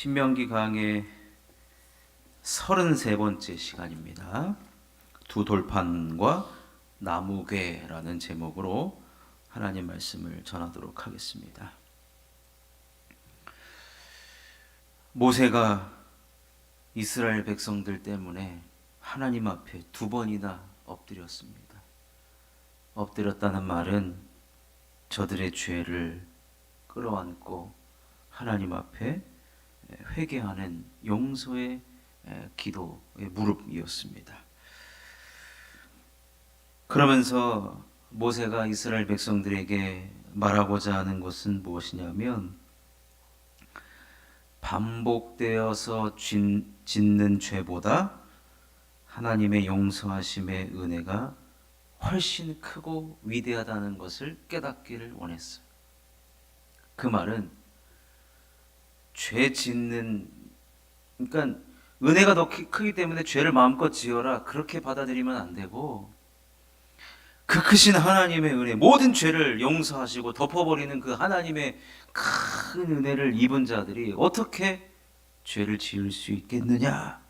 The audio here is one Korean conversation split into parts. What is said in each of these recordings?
신명기 강의 33번째 시간입니다. 두 돌판과 나무괴라는 제목으로 하나님 말씀을 전하도록 하겠습니다. 모세가 이스라엘 백성들 때문에 하나님 앞에 두 번이나 엎드렸습니다. 엎드렸다는 말은 저들의 죄를 끌어안고 하나님 앞에 회개하는 용서의 기도의 무릎이었습니다. 그러면서 모세가 이스라엘 백성들에게 말하고자 하는 것은 무엇이냐면, 반복되어서 짓는 죄보다 하나님의 용서하심의 은혜가 훨씬 크고 위대하다는 것을 깨닫기를 원했어요. 그 말은 죄 짓는, 그러니까 은혜가 더 크기 때문에 죄를 마음껏 지어라, 그렇게 받아들이면 안 되고, 그 크신 하나님의 은혜, 모든 죄를 용서하시고 덮어버리는 그 하나님의 큰 은혜를 입은 자들이 어떻게 죄를 지을 수 있겠느냐,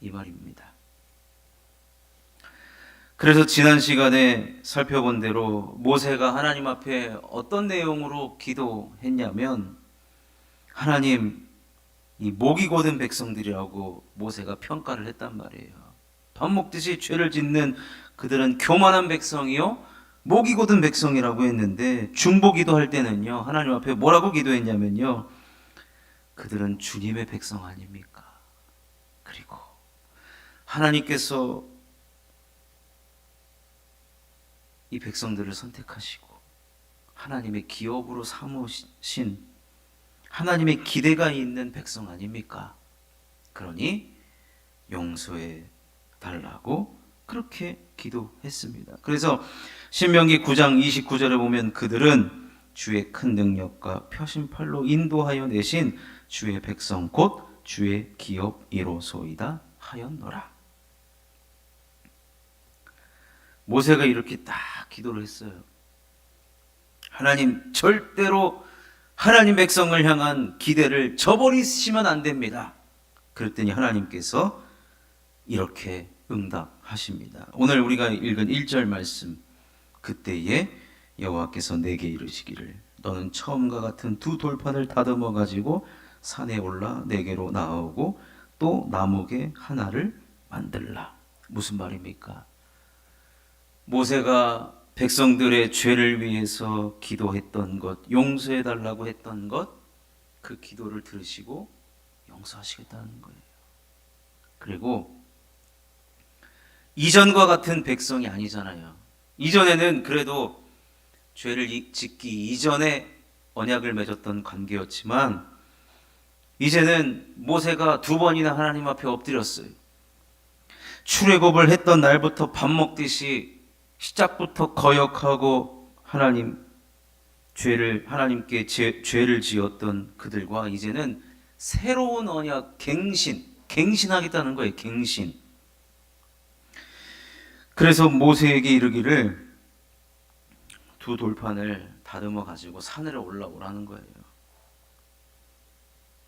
이 말입니다. 그래서 지난 시간에 살펴본 대로 모세가 하나님 앞에 어떤 내용으로 기도했냐면, 하나님, 이 목이 곧은 백성들이라고 모세가 평가를 했단 말이에요. 밥 먹듯이 죄를 짓는 그들은 교만한 백성이요, 목이 곧은 백성이라고 했는데, 중보 기도할 때는요, 하나님 앞에 뭐라고 기도했냐면요, 그들은 주님의 백성 아닙니까? 그리고 하나님께서 이 백성들을 선택하시고 하나님의 기업으로 삼으신 하나님의 기대가 있는 백성 아닙니까? 그러니 용서해 달라고 그렇게 기도했습니다. 그래서 신명기 9장 29절에 보면, 그들은 주의 큰 능력과 표심팔로 인도하여 내신 주의 백성 곧 주의 기업이로소이다 하였노라. 모세가 이렇게 딱 기도를 했어요. 하나님, 절대로 하나님 백성을 향한 기대를 저버리시면 안 됩니다. 그랬더니 하나님께서 이렇게 응답하십니다. 오늘 우리가 읽은 1절 말씀, 그때에 여호와께서 내게 이르시기를, 너는 처음과 같은 두 돌판을 다듬어 가지고 산에 올라 내게로 나오고 또 나무개 하나를 만들라. 무슨 말입니까? 모세가 백성들의 죄를 위해서 기도했던 것, 용서해 달라고 했던 것, 그 기도를 들으시고 용서하시겠다는 거예요. 그리고 이전과 같은 백성이 아니잖아요. 이전에는 그래도 죄를 짓기 이전에 언약을 맺었던 관계였지만, 이제는 모세가 두 번이나 하나님 앞에 엎드렸어요. 출애굽을 했던 날부터 밥 먹듯이 시작부터 거역하고 하나님께 죄를 지었던 그들과 이제는 새로운 언약, 갱신하겠다는 거예요. 갱신. 그래서 모세에게 이르기를, 두 돌판을 다듬어 가지고 산으로 올라오라는 거예요.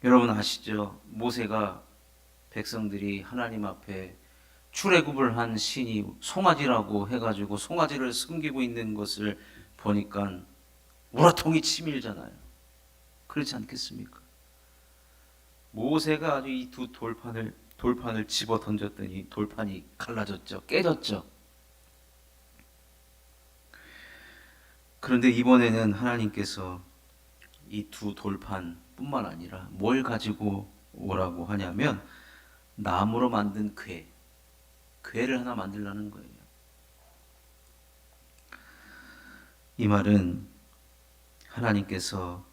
여러분 아시죠? 모세가 백성들이 하나님 앞에 출애굽을 한 신이 송아지라고 해가지고 송아지를 숨기고 있는 것을 보니까 우라통이 치밀잖아요. 그렇지 않겠습니까? 모세가 아주 이 두 돌판을 집어 던졌더니 돌판이 갈라졌죠. 깨졌죠. 그런데 이번에는 하나님께서 이 두 돌판뿐만 아니라 뭘 가지고 오라고 하냐면, 나무로 만든 궤를 하나 만들라는 거예요. 이 말은 하나님께서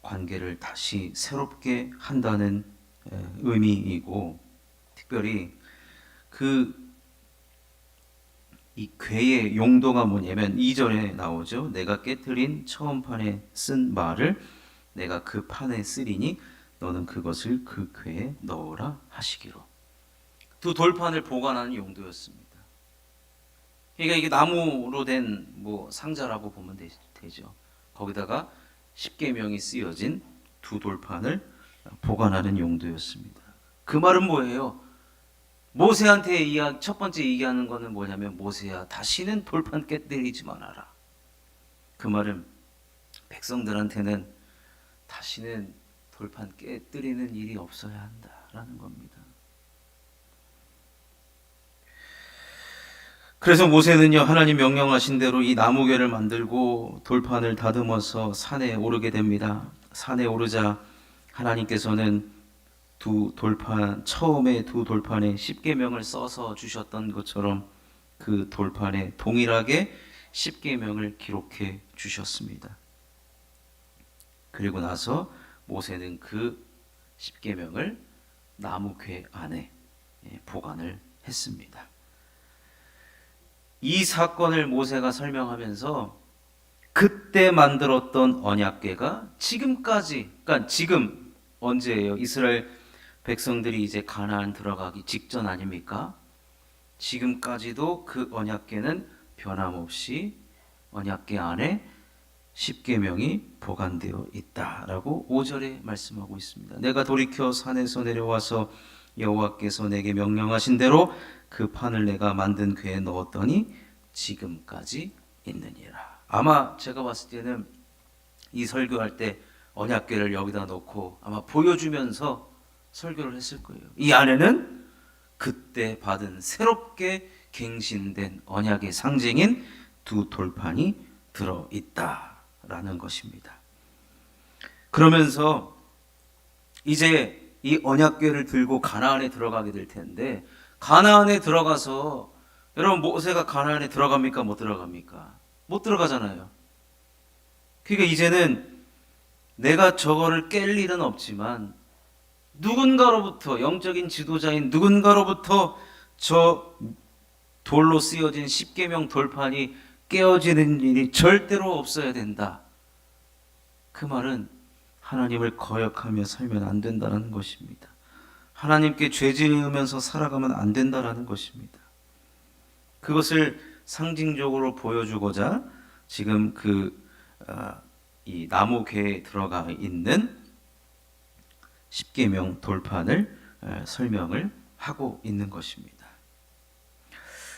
관계를 다시 새롭게 한다는 의미이고, 특별히 이 궤의 용도가 뭐냐면, 2절에 나오죠. 내가 깨트린 처음 판에 쓴 말을 내가 그 판에 쓰리니 너는 그것을 그 궤에 넣으라 하시기로. 두 돌판을 보관하는 용도였습니다. 그러니까 이게 나무로 된 상자라고 보면 되죠. 거기다가 십계명이 쓰여진 두 돌판을 보관하는 용도였습니다. 그 말은 뭐예요? 모세한테 첫 번째 얘기하는 거는 뭐냐면, 모세야, 다시는 돌판 깨뜨리지 말아라. 그 말은 백성들한테는 다시는 돌판 깨뜨리는 일이 없어야 한다라는 겁니다. 그래서 모세는요, 하나님 명령하신 대로 이 나무괴를 만들고 돌판을 다듬어서 산에 오르게 됩니다. 산에 오르자 하나님께서는 처음에 두 돌판에 십계명을 써서 주셨던 것처럼 그 돌판에 동일하게 십계명을 기록해 주셨습니다. 그리고 나서 모세는 그 십계명을 나무괴 안에 보관을 했습니다. 이 사건을 모세가 설명하면서 그때 만들었던 언약궤가 지금까지, 그러니까 지금 언제예요? 이스라엘 백성들이 이제 가나안 들어가기 직전 아닙니까? 지금까지도 그 언약궤는 변함없이 언약궤 안에 십계명이 보관되어 있다라고 5절에 말씀하고 있습니다. 내가 돌이켜 산에서 내려와서 여호와께서 내게 명령하신 대로 그 판을 내가 만든 궤에 넣었더니 지금까지 있느니라. 아마 제가 봤을 때는 이 설교할 때 언약궤를 여기다 놓고 아마 보여주면서 설교를 했을 거예요. 이 안에는 그때 받은 새롭게 갱신된 언약의 상징인 두 돌판이 들어있다라는 것입니다. 그러면서 이제 이 언약궤를 들고 가나안에 들어가게 될 텐데, 가나안에 들어가서, 여러분 모세가 가나안에 들어갑니까? 못 들어갑니까? 못 들어가잖아요. 그러니까 이제는 내가 저거를 깰 일은 없지만 누군가로부터, 영적인 지도자인 누군가로부터 저 돌로 쓰여진 십계명 돌판이 깨어지는 일이 절대로 없어야 된다. 그 말은 하나님을 거역하며 살면 안 된다는 것입니다. 하나님께 죄 지으면서 살아가면 안 된다는 것입니다. 그것을 상징적으로 보여주고자 지금 이 나무궤에 들어가 있는 십계명 돌판을 설명을 하고 있는 것입니다.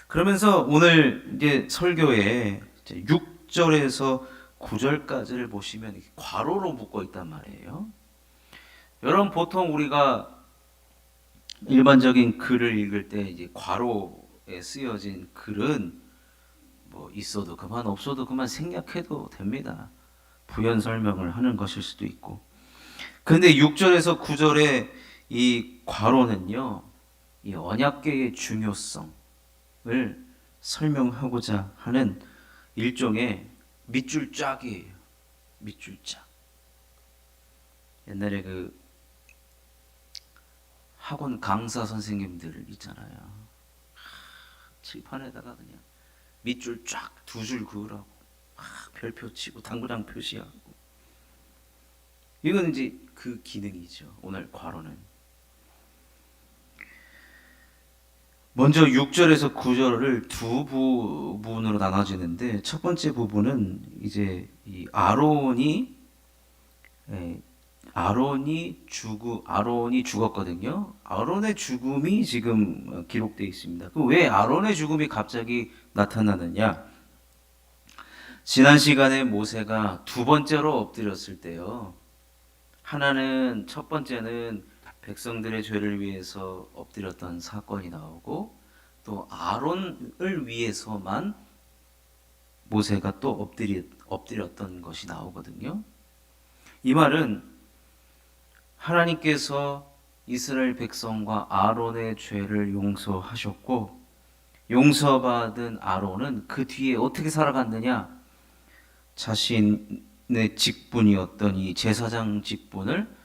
그러면서 오늘 이제 설교에 6절에서 9절까지를 보시면 괄호로 묶어 있단 말이에요. 여러분 보통 우리가 일반적인 글을 읽을 때 이제 괄호에 쓰여진 글은 뭐 있어도 그만 없어도 그만 생략해도 됩니다. 부연 설명을 하는 것일 수도 있고. 그런데 6절에서 9절의 이 괄호는요, 이 언약궤의 중요성을 설명하고자 하는 일종의 밑줄 짝이에요. 밑줄 짝. 옛날에 그 학원 강사 선생님들 있잖아요. 칠판에다가 그냥 밑줄 쫙 두 줄 그으라고 별표 치고 당구장 표시하고. 이건 이제 그 기능이죠. 오늘 괄호는. 먼저 6절에서 9절을 두 부분으로 나눠지는데, 첫 번째 부분은 이제 이 아론이 죽었거든요. 아론의 죽음이 지금 기록되어 있습니다. 왜 아론의 죽음이 갑자기 나타나느냐? 지난 시간에 모세가 두 번째로 엎드렸을 때요. 하나는, 첫 번째는 백성들의 죄를 위해서 엎드렸던 사건이 나오고, 또 아론을 위해서만 모세가 또 엎드렸던 것이 나오거든요. 이 말은 하나님께서 이스라엘 백성과 아론의 죄를 용서하셨고, 용서받은 아론은 그 뒤에 어떻게 살아갔느냐? 자신의 직분이었던 이 제사장 직분을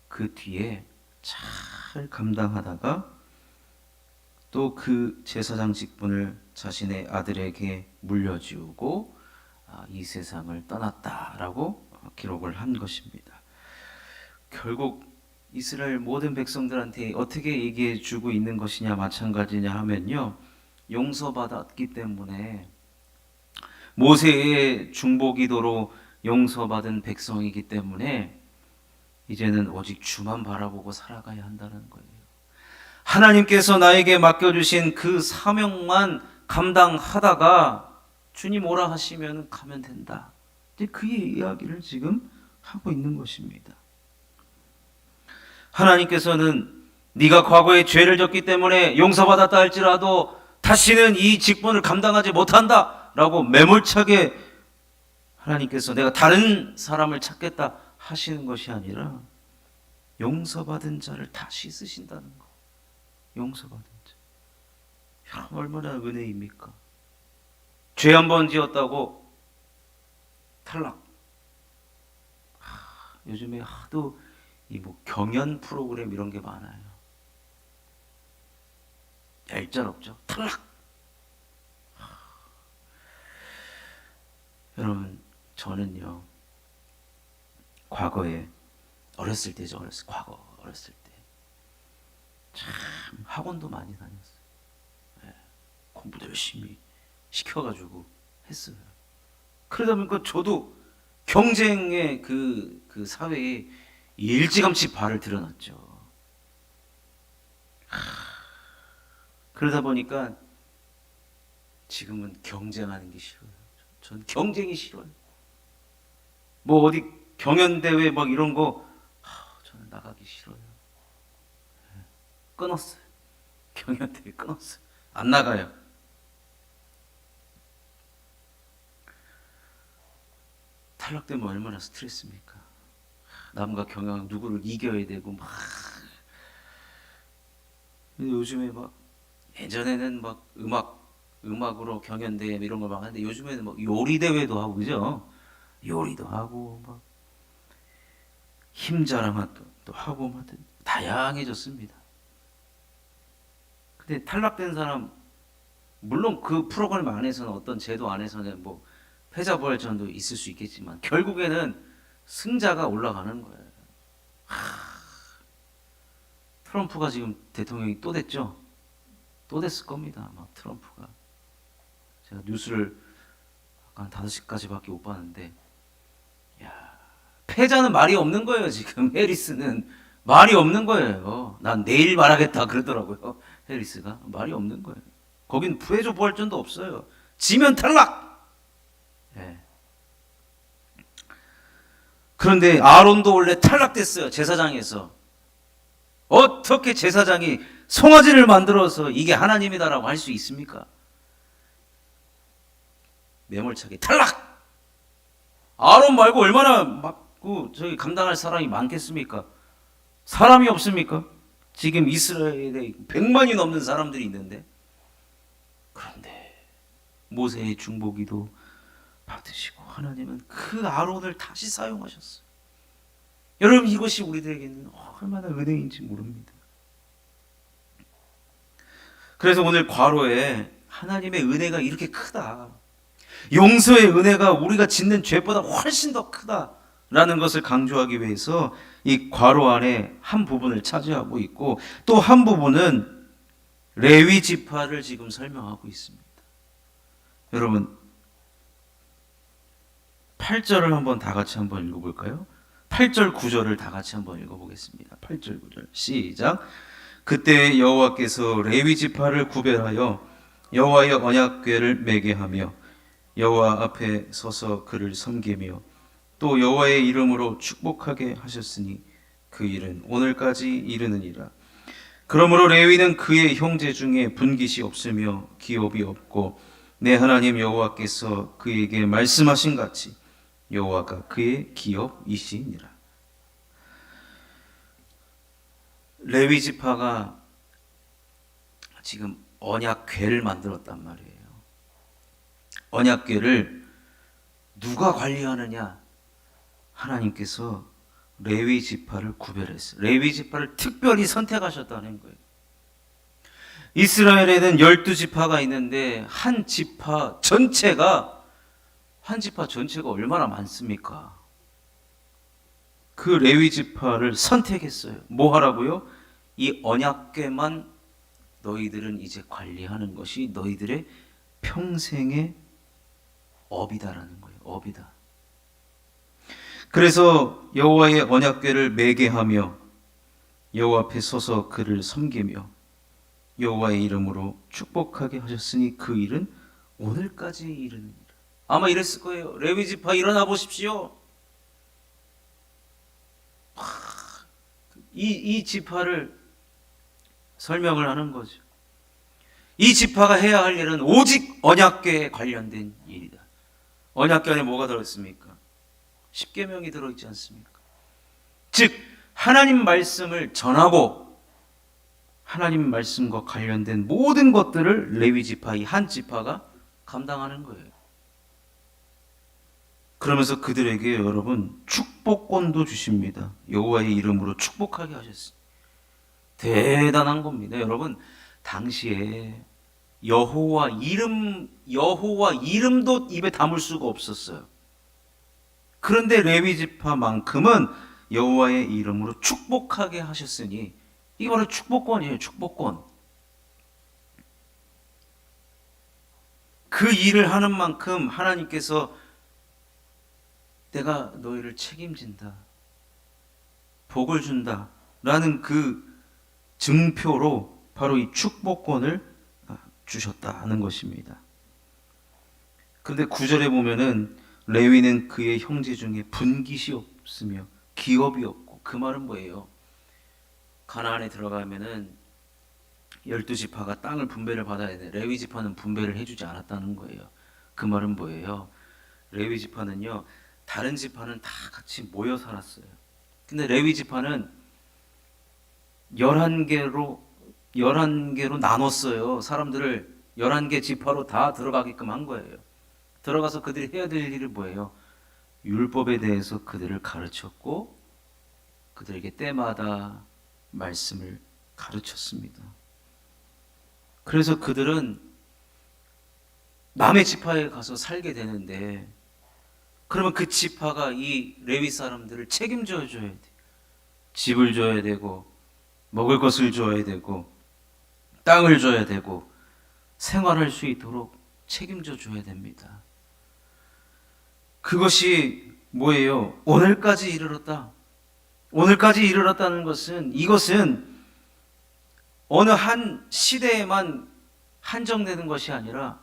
그 뒤에 잘 감당하다가 또 그 제사장 직분을 자신의 아들에게 물려주고 이 세상을 떠났다라고 기록을 한 것입니다. 결국 이스라엘 모든 백성들한테 어떻게 얘기해 주고 있는 것이냐 마찬가지냐 하면요, 용서받았기 때문에, 모세의 중보기도로 용서받은 백성이기 때문에 이제는 오직 주만 바라보고 살아가야 한다는 거예요. 하나님께서 나에게 맡겨주신 그 사명만 감당하다가 주님 오라 하시면 가면 된다. 이제 그의 이야기를 지금 하고 있는 것입니다. 하나님께서는 네가 과거에 죄를 졌기 때문에 용서받았다 할지라도 다시는 이 직분을 감당하지 못한다 라고 매몰차게 하나님께서 내가 다른 사람을 찾겠다 하시는 것이 아니라 용서받은 자를 다시 쓰신다는 거. 용서받은 자. 야, 얼마나 은혜입니까? 죄 한 번 지었다고 탈락. 요즘에 하도 이 뭐 경연 프로그램 이런 게 많아요. 얄짤없죠. 탈락. 여러분, 저는요 과거에 어렸을 때죠. 어렸을 때 참 학원도 많이 다녔어요. 네, 공부도 열심히 시켜가지고 했어요. 그러다 보니까 저도 경쟁의 그 사회에 일찌감치 발을 들여놨죠. 그러다 보니까 지금은 경쟁하는 게 싫어요. 전 경쟁이 싫어요. 뭐 어디 경연대회 막 이런 거 저는 나가기 싫어요. 끊었어요. 경연대회 끊었어요. 안 나가요. 탈락되면 얼마나 스트레스입니까? 남과 경영 누구를 이겨야 되고 막. 근데 요즘에 막 예전에는 막 음악으로 경연대회 이런 걸 막 하는데 요즘에는 막 요리대회도 하고 그죠? 요리도 하고 막 힘자랑도 하고 막 다양해졌습니다. 근데 탈락된 사람 물론 그 프로그램 안에서는 어떤 제도 안에서는 뭐 패자부활전도 있을 수 있겠지만 결국에는 승자가 올라가는 거예요. 트럼프가 지금 대통령이 또 됐죠? 또 됐을 겁니다. 아마 트럼프가. 제가 뉴스를 한 5시까지밖에 못 봤는데 야, 패자는 말이 없는 거예요. 지금 해리스는 말이 없는 거예요. 난 내일 말하겠다 그러더라고요. 해리스가 말이 없는 거예요. 거긴 부해조 부활전도 없어요. 지면 탈락. 예. 그런데 아론도 원래 탈락됐어요. 제사장에서. 어떻게 제사장이 송아지를 만들어서 이게 하나님이다라고 할 수 있습니까? 매몰차게 탈락. 아론 말고 얼마나 저기 감당할 사람이 많겠습니까? 사람이 없습니까? 지금 이스라엘에 100만이 넘는 사람들이 있는데 그런데 모세의 중보기도 받으시고 하나님은 그 아론을 다시 사용하셨어요. 여러분 이것이 우리들에게는 얼마나 은혜인지 모릅니다. 그래서 오늘 괄호에 하나님의 은혜가 이렇게 크다. 용서의 은혜가 우리가 짓는 죄보다 훨씬 더 크다라는 것을 강조하기 위해서 이 괄호 안에 한 부분을 차지하고 있고 또 한 부분은 레위 지파를 지금 설명하고 있습니다. 여러분 8절을 한번 다 같이 한번 읽어볼까요? 8절 9절을 다 같이 한번 읽어보겠습니다. 8절 9절 시작. 그때 여호와께서 레위 지파를 구별하여 여호와의 언약궤를 매게 하며 여호와 앞에 서서 그를 섬기며 또 여호와의 이름으로 축복하게 하셨으니 그 일은 오늘까지 이르느니라. 그러므로 레위는 그의 형제 중에 분깃이 없으며 기업이 없고 내 하나님 여호와께서 그에게 말씀하신 같이 여호와가 그의 기업이시니라. 레위 지파가 지금 언약궤를 만들었단 말이에요. 언약궤를 누가 관리하느냐? 하나님께서 레위 지파를 구별했어요. 레위 지파를 특별히 선택하셨다는 거예요. 이스라엘에는 12지파가 있는데 한 지파 전체가 얼마나 많습니까? 그 레위 지파를 선택했어요. 뭐 하라고요? 이 언약궤만 너희들은 이제 관리하는 것이 너희들의 평생의 업이다라는 거예요. 업이다. 그래서 여호와의 언약궤를 매게 하며 여호와 앞에 서서 그를 섬기며 여호와의 이름으로 축복하게 하셨으니 그 일은 오늘까지 이르니라. 아마 이랬을 거예요. 레위 지파 일어나 보십시오. 이 지파를 설명을 하는 거죠. 이 지파가 해야 할 일은 오직 언약궤에 관련된 일이다. 언약궤 안에 뭐가 들어있습니까? 십계명이 들어있지 않습니까? 즉 하나님 말씀을 전하고 하나님 말씀과 관련된 모든 것들을 레위 지파 이 한 지파가 감당하는 거예요. 그러면서 그들에게 여러분 축복권도 주십니다. 여호와의 이름으로 축복하게 하셨습니다. 대단한 겁니다. 여러분 당시에 여호와 이름도 입에 담을 수가 없었어요. 그런데 레위 지파만큼은 여호와의 이름으로 축복하게 하셨으니 이게 바로 축복권이에요. 축복권. 그 일을 하는 만큼 하나님께서 내가 너희를 책임진다, 복을 준다 라는 그 증표로 바로 이 축복권을 주셨다는 것입니다. 그런데 9절에 보면은 레위는 그의 형제 중에 분깃이 없으며 기업이 없고, 그 말은 뭐예요? 가나안에 들어가면은 12지파가 땅을 분배를 받아야 돼. 레위 지파는 분배를 해주지 않았다는 거예요. 그 말은 뭐예요? 레위 지파는요, 다른 지파는 다 같이 모여 살았어요. 근데 레위 지파는 11개로 나눴어요. 사람들을 11개 지파로 다 들어가게끔 한 거예요. 들어가서 그들이 해야 될 일이 뭐예요? 율법에 대해서 그들을 가르쳤고 그들에게 때마다 말씀을 가르쳤습니다. 그래서 그들은 남의 지파에 가서 살게 되는데, 그러면 그 지파가 이 레위 사람들을 책임져 줘야 돼. 집을 줘야 되고 먹을 것을 줘야 되고 땅을 줘야 되고 생활할 수 있도록 책임져 줘야 됩니다. 그것이 뭐예요? 오늘까지 이르렀다. 오늘까지 이르렀다는 것은, 이것은 어느 한 시대에만 한정되는 것이 아니라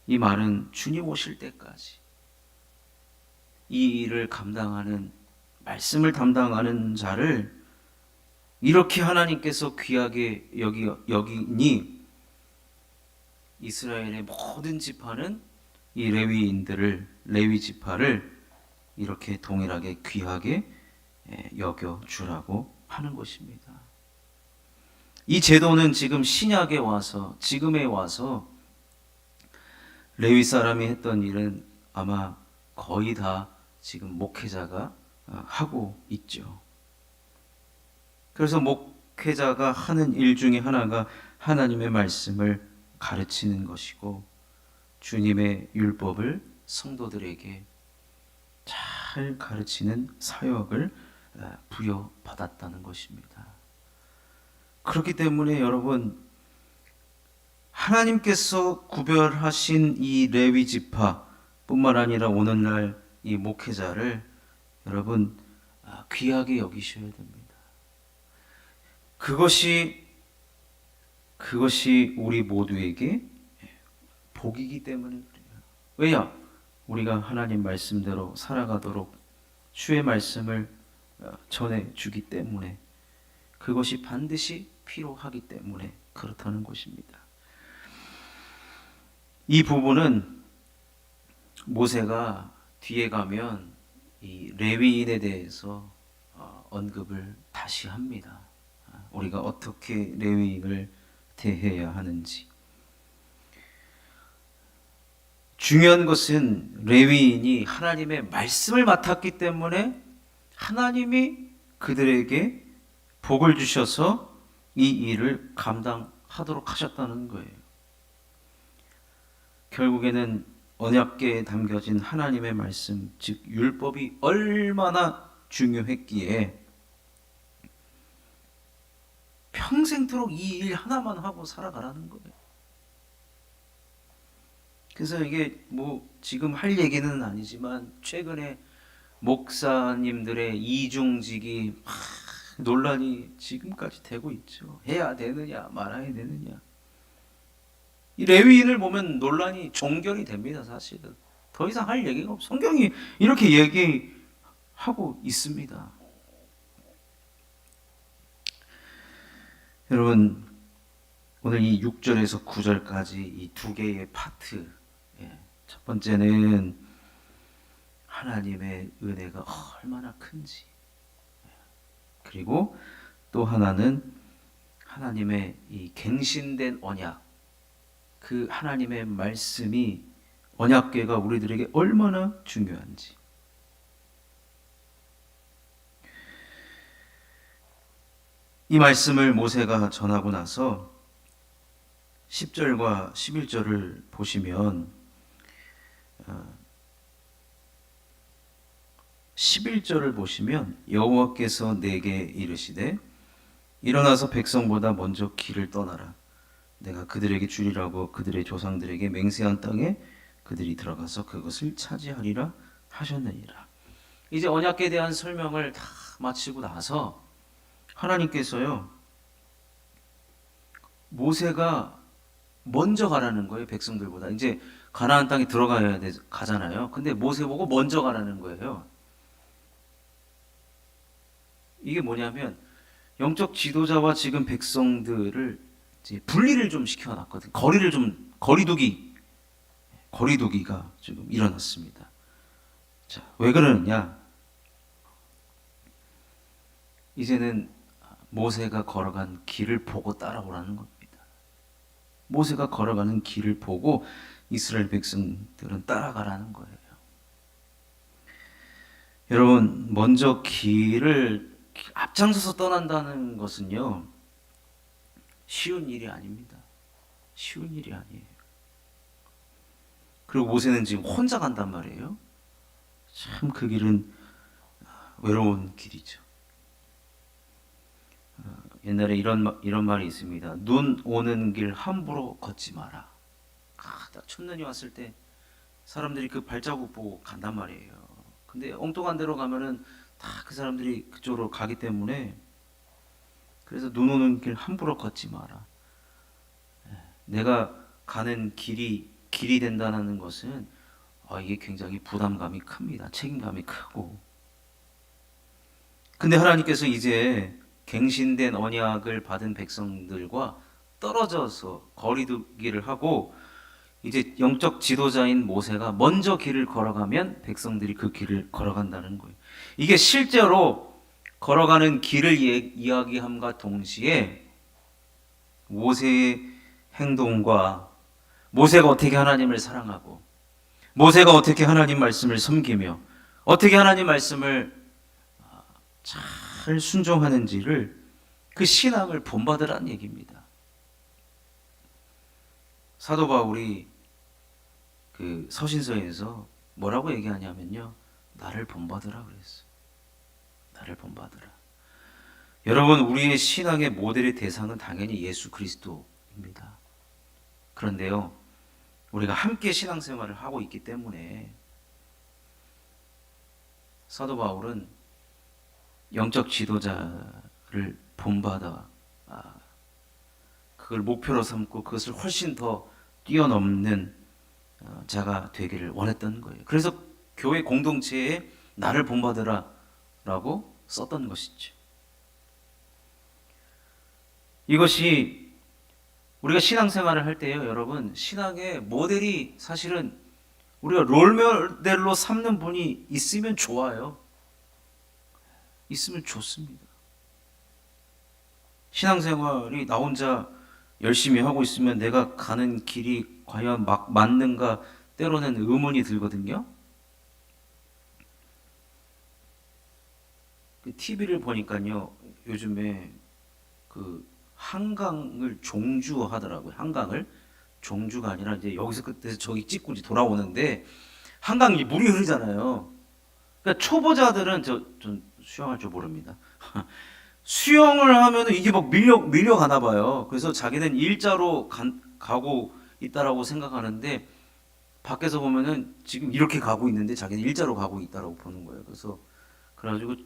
이 말은 주님 오실 때까지 이 일을 감당하는, 말씀을 담당하는 자를 이렇게 하나님께서 귀하게 여기니 이스라엘의 모든 지파는 이 레위 지파를 이렇게 동일하게 귀하게 여겨주라고 하는 것입니다. 이 제도는 지금 신약에 와서, 지금에 와서 레위 사람이 했던 일은 아마 거의 다 지금 목회자가 하고 있죠. 그래서 목회자가 하는 일 중에 하나가 하나님의 말씀을 가르치는 것이고 주님의 율법을 성도들에게 잘 가르치는 사역을 부여받았다는 것입니다. 그렇기 때문에 여러분, 하나님께서 구별하신 이 레위 지파뿐만 아니라 오늘날 이 목회자를 여러분 귀하게 여기셔야 됩니다. 그것이 우리 모두에게 복이기 때문에 그래요. 왜냐? 우리가 하나님 말씀대로 살아가도록 주의 말씀을 전해주기 때문에, 그것이 반드시 필요하기 때문에 그렇다는 것입니다. 이 부분은 모세가 뒤에 가면 이 레위인에 대해서 언급을 다시 합니다. 우리가 어떻게 레위인을 대해야 하는지. 중요한 것은 레위인이 하나님의 말씀을 맡았기 때문에 하나님이 그들에게 복을 주셔서 이 일을 감당하도록 하셨다는 거예요. 결국에는 언약궤에 담겨진 하나님의 말씀, 즉 율법이 얼마나 중요했기에 평생토록 이 일 하나만 하고 살아가라는 거예요. 그래서 이게 뭐 지금 할 얘기는 아니지만 최근에 목사님들의 이중직이 막 논란이 지금까지 되고 있죠. 해야 되느냐 말아야 되느냐. 이 레위인을 보면 논란이 종결이 됩니다. 사실은 더 이상 할 얘기가 없어. 성경이 이렇게 얘기하고 있습니다. 여러분, 오늘 이 6절에서 9절까지 이 두 개의 파트, 첫 번째는 하나님의 은혜가 얼마나 큰지, 그리고 또 하나는 하나님의 이 갱신된 언약, 그 하나님의 말씀이 언약궤가 우리들에게 얼마나 중요한지. 이 말씀을 모세가 전하고 나서 10절과 11절을 보시면 11절을 보시면 여호와께서 내게 이르시되 일어나서 백성보다 먼저 길을 떠나라. 내가 그들에게 주리라고 그들의 조상들에게 맹세한 땅에 그들이 들어가서 그것을 차지하리라 하셨느니라. 이제 언약궤에 대한 설명을 다 마치고 나서 하나님께서요, 모세가 먼저 가라는 거예요. 백성들보다. 이제 가나안 땅에 가잖아요. 근데 모세 보고 먼저 가라는 거예요. 이게 뭐냐면 영적 지도자와 지금 백성들을 이제 분리를 좀 시켜놨거든. 거리두기가 지금 일어났습니다. 자, 왜 그러느냐? 이제는 모세가 걸어간 길을 보고 따라오라는 겁니다. 모세가 걸어가는 길을 보고 이스라엘 백성들은 따라가라는 거예요. 여러분, 먼저 길을 앞장서서 떠난다는 것은요, 쉬운 일이 아닙니다. 쉬운 일이 아니에요. 그리고 모세는 지금 혼자 간단 말이에요. 참 그 길은 외로운 길이죠. 옛날에 이런 말이 있습니다. 눈 오는 길 함부로 걷지 마라. 딱 첫눈이 왔을 때 사람들이 그 발자국 보고 간단 말이에요. 근데 엉뚱한 데로 가면은 다 그 사람들이 그쪽으로 가기 때문에, 그래서 눈 오는 길 함부로 걷지 마라. 내가 가는 길이 된다는 것은 이게 굉장히 부담감이 큽니다. 책임감이 크고. 근데 하나님께서 이제 갱신된 언약을 받은 백성들과 떨어져서 거리두기를 하고, 이제 영적 지도자인 모세가 먼저 길을 걸어가면 백성들이 그 길을 걸어간다는 거예요. 이게 실제로 걸어가는 길을 이야기함과 동시에 모세의 행동과 모세가 어떻게 하나님을 사랑하고 모세가 어떻게 하나님 말씀을 섬기며 어떻게 하나님 말씀을 잘 순종하는지를, 그 신앙을 본받으라는 얘기입니다. 사도 바울이 그 서신서에서 뭐라고 얘기하냐면요, 나를 본받으라 그랬어요. 나를 본받으라. 여러분, 우리의 신앙의 모델의 대상은 당연히 예수 그리스도입니다. 그런데요, 우리가 함께 신앙생활을 하고 있기 때문에 사도 바울은 영적 지도자를 본받아 그걸 목표로 삼고 그것을 훨씬 더 뛰어넘는 자가 되기를 원했던 거예요. 그래서 교회 공동체에 나를 본받으라 라고 썼던 것이죠. 이것이 우리가 신앙생활을 할 때요, 여러분, 신앙의 모델이 사실은 우리가 롤모델로 삼는 분이 있으면 좋아요. 있으면 좋습니다. 신앙생활이 나 혼자 열심히 하고 있으면 내가 가는 길이 과연 맞는가 때로는 의문이 들거든요. TV를 보니까요, 요즘에 그 한강을 종주하더라고요. 한강을 종주가 아니라 이제 여기서 끝에서 저기 찍고 이제 돌아오는데 한강이 물이 흐르잖아요. 그러니까 초보자들은 전 수영할 줄 모릅니다. 수영을 하면은 이게 막 밀려가나 봐요. 그래서 자기는 일자로 가고 있다라고 생각하는데 밖에서 보면은 지금 이렇게 가고 있는데 자기는 일자로 가고 있다라고 보는 거예요. 그래가지고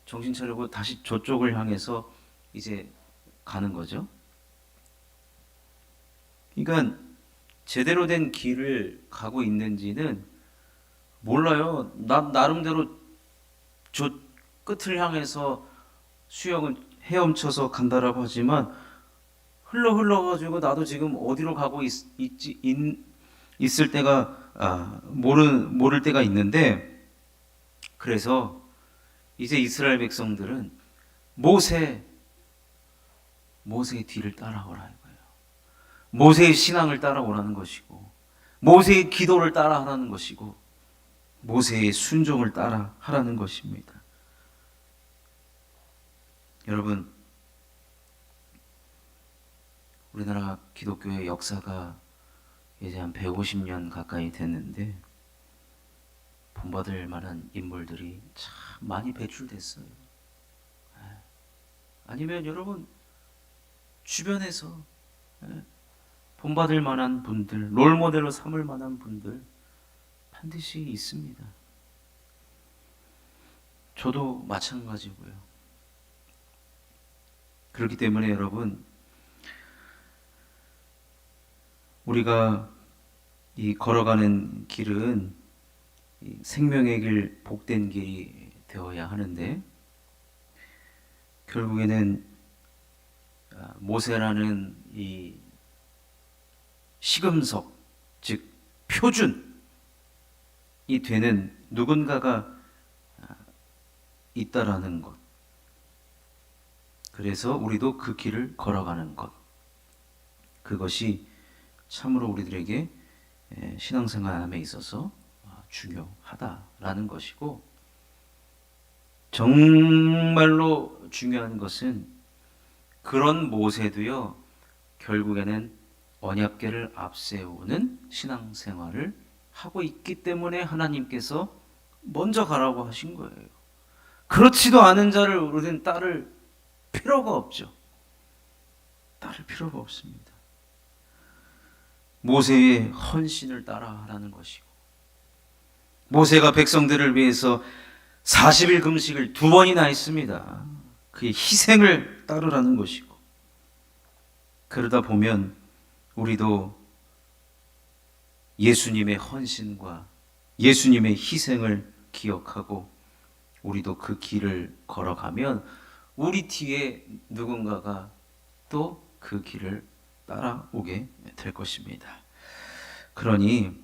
정신 차리고 다시 저쪽을 향해서 이제 가는 거죠. 그러니까 제대로 된 길을 가고 있는지는 몰라요. 나름대로 저 끝을 향해서 수영은 헤엄쳐서 간다라고 하지만 흘러가지고 나도 지금 어디로 가고 있을 때가 모를 때가 있는데, 그래서 이제 이스라엘 백성들은 모세의 뒤를 따라오라 이거예요. 모세의 신앙을 따라오라는 것이고, 모세의 기도를 따라하라는 것이고, 모세의 순종을 따라하라는 것입니다. 여러분, 우리나라 기독교의 역사가 이제 한 150년 가까이 됐는데 본받을 만한 인물들이 참 많이 배출됐어요. 아니면 여러분 주변에서 본받을 만한 분들, 롤모델로 삼을 만한 분들 반드시 있습니다. 저도 마찬가지고요. 그렇기 때문에 여러분, 우리가 이 걸어가는 길은 이 생명의 길, 복된 길이 되어야 하는데, 결국에는 모세라는 이 시금석, 즉 표준이 되는 누군가가 있다라는 것. 그래서 우리도 그 길을 걸어가는 것. 그것이 참으로 우리들에게 신앙생활에 있어서 중요하다라는 것이고, 정말로 중요한 것은 그런 모세도요, 결국에는 언약궤를 앞세우는 신앙생활을 하고 있기 때문에 하나님께서 먼저 가라고 하신 거예요. 그렇지도 않은 자를 우리는 따를 필요가 없죠. 따를 필요가 없습니다. 모세의 헌신을 따라하라는 것이고, 모세가 백성들을 위해서 40일 금식을 2번이나 했습니다. 그의 희생을 따르라는 것이고, 그러다 보면 우리도 예수님의 헌신과 예수님의 희생을 기억하고 우리도 그 길을 걸어가면 우리 뒤에 누군가가 또 그 길을 따라오게 될 것입니다. 그러니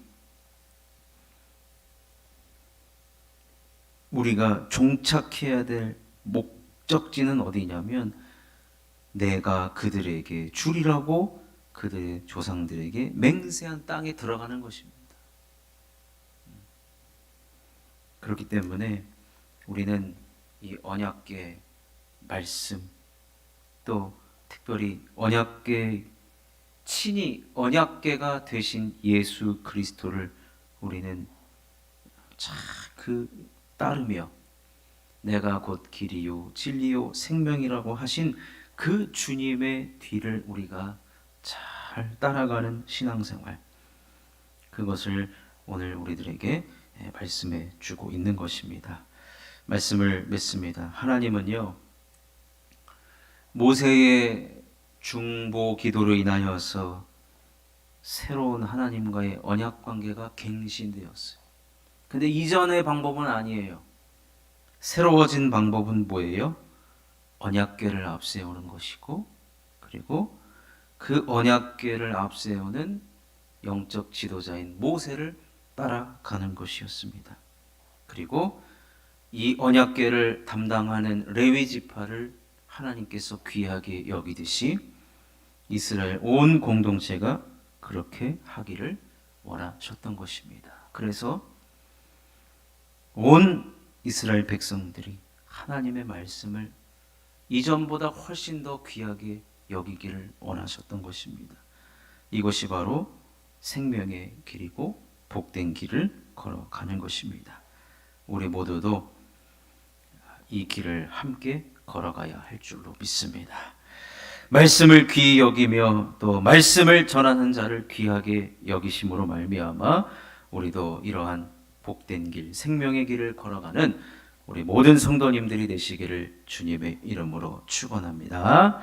우리가 종착해야 될 목적지는 어디냐면, 내가 그들에게 주리라고 그들의 조상들에게 맹세한 땅에 들어가는 것입니다. 그렇기 때문에 우리는 이 언약궤 말씀, 또 특별히 언약궤, 친히 언약궤가 되신 예수 그리스도를 우리는 따르며, 내가 곧 길이요 진리요 생명이라고 하신 그 주님의 뒤를 우리가 잘 따라가는 신앙생활, 그것을 오늘 우리들에게 말씀해 주고 있는 것입니다. 말씀을 맺습니다. 하나님은요, 모세의 중보 기도로 인하여서 새로운 하나님과의 언약 관계가 갱신되었어요. 근데 이전의 방법은 아니에요. 새로워진 방법은 뭐예요? 언약궤를 앞세우는 것이고, 그리고 그 언약궤를 앞세우는 영적 지도자인 모세를 따라가는 것이었습니다. 그리고 이 언약궤를 담당하는 레위 지파를 하나님께서 귀하게 여기듯이 이스라엘 온 공동체가 그렇게 하기를 원하셨던 것입니다. 그래서 온 이스라엘 백성들이 하나님의 말씀을 이전보다 훨씬 더 귀하게 여기기를 원하셨던 것입니다. 이것이 바로 생명의 길이고 복된 길을 걸어가는 것입니다. 우리 모두도 이 길을 함께 걸어가야 할 줄로 믿습니다. 말씀을 귀히 여기며 또 말씀을 전하는 자를 귀하게 여기심으로 말미암아 우리도 이러한 복된 길, 생명의 길을 걸어가는 우리 모든 성도님들이 되시기를 주님의 이름으로 축원합니다.